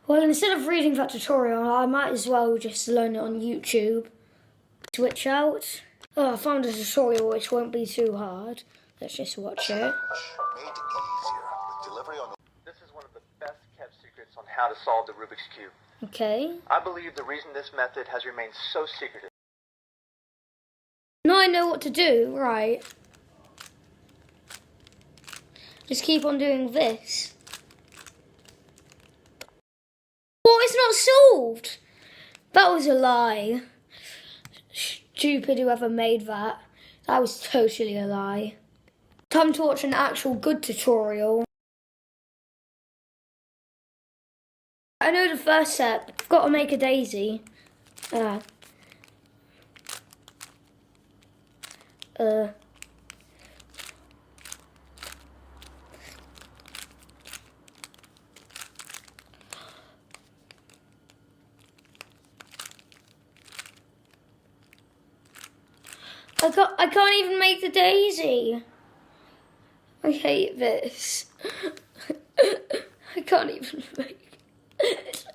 Well, instead of reading that tutorial, I might as well just learn it on YouTube. Switch out. Oh, I found a tutorial which won't be too hard. Let's just watch it. Made easier with delivery on. This is one of the best kept secrets on how to solve the Rubik's Cube. Okay. I believe the reason this method has remained so secretive. Now I know what to do, right. Just keep on doing this. Oh, it's not solved! That was a lie. Stupid whoever made that. That was totally a lie. Time to watch an actual good tutorial. I know the first step. I've got to make a daisy. I can't even make the daisy. I hate this. I can't even make it.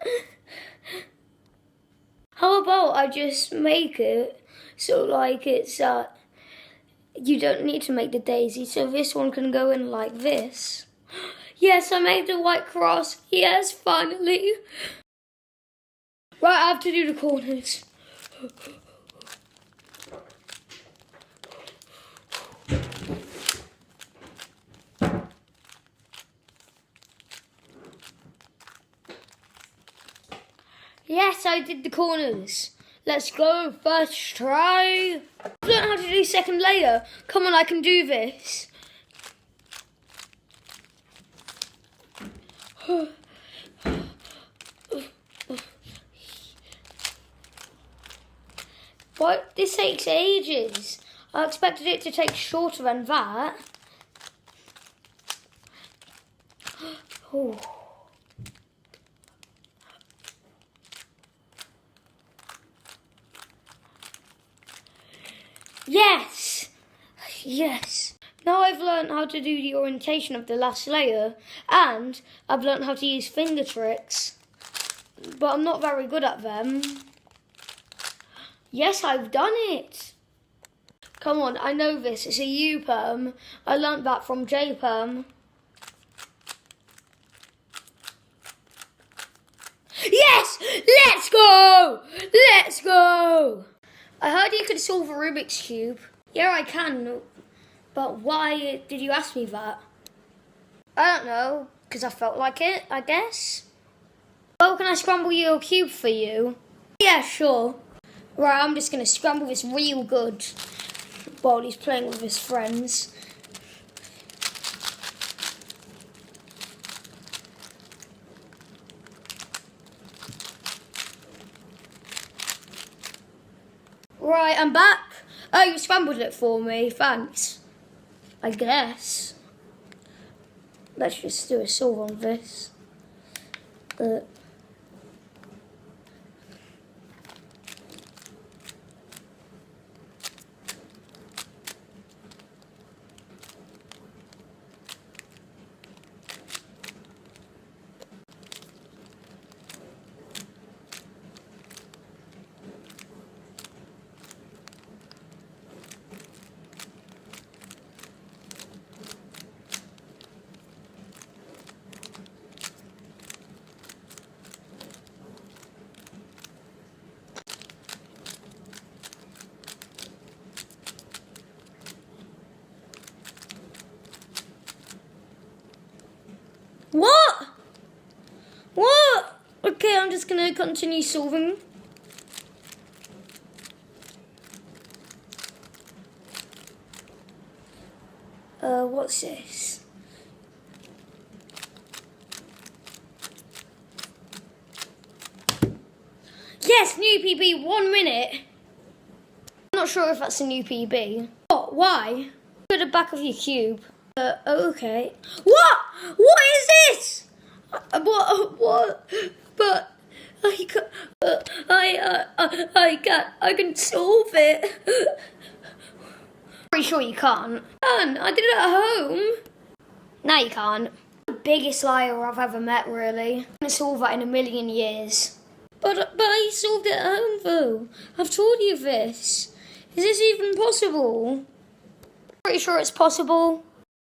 How about I just make it so like it's you don't need to make the daisy, so this one can go in like this. Yes, I made the white cross. Yes, finally. Right, I have to do the corners. Yes, I did the corners. Let's go, first try. I don't know how to do second layer. Come on, I can do this. What? This takes ages. I expected it to take shorter than that. Oh. Yes! Yes! Now I've learned how to do the orientation of the last layer, and I've learned how to use finger tricks, but I'm not very good at them. Yes, I've done it! Come on, I know this. It's a U-perm. I learnt that from J-perm. Yes! Let's go! Let's go! I heard you could solve a Rubik's Cube. Yeah, I can, but why did you ask me that? I don't know, because I felt like it, I guess. Well, can I scramble your cube for you? Yeah, sure. Right, I'm just going to scramble this real good while he's playing with his friends. Right, I'm back. Oh, you scrambled it for me. Thanks. I guess. Let's just do a solve on this. What? What? Okay, I'm just going to continue solving. What's this? Yes, new PB, 1 minute. I'm not sure if that's a new PB. What? Why? Go to the back of your cube. Okay. What? What is this? What? But I can solve it. Pretty sure you can't. I did it at home. Now you can't. The biggest liar I've ever met, really. I'm gonna solve that in a million years. But I solved it at home, though. I've told you this. Is this even possible? Pretty sure it's possible.